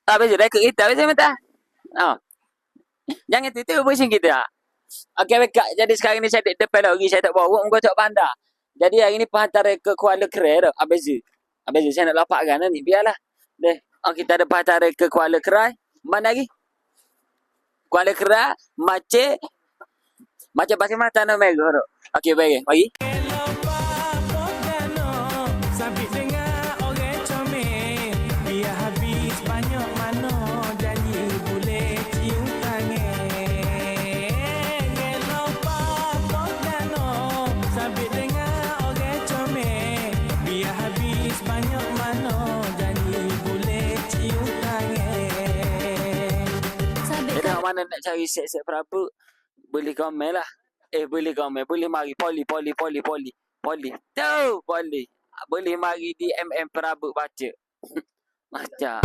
Habis rekod kita, habis minta. Ah, jangan tipu pusing kita. Okey, baik. Jadi sekarang ni saya depan lagi, saya tak bawa, engkau tak bandar. Jadi hari ni penghantar ke Kuala Krai dah. Habis saya nak lapakkan ni, biarlah. Deh, kita ada penghantar ke Kuala Krai. Mana lagi? Kuala Krai, macam pasal mana tanah merah tu. Okey, baik. Bagi. Mana nak cari set-set Prabu, boleh komen lah. Boleh komen, boleh mari poli. Tu, boleh mari di MM Prabu baca. Macam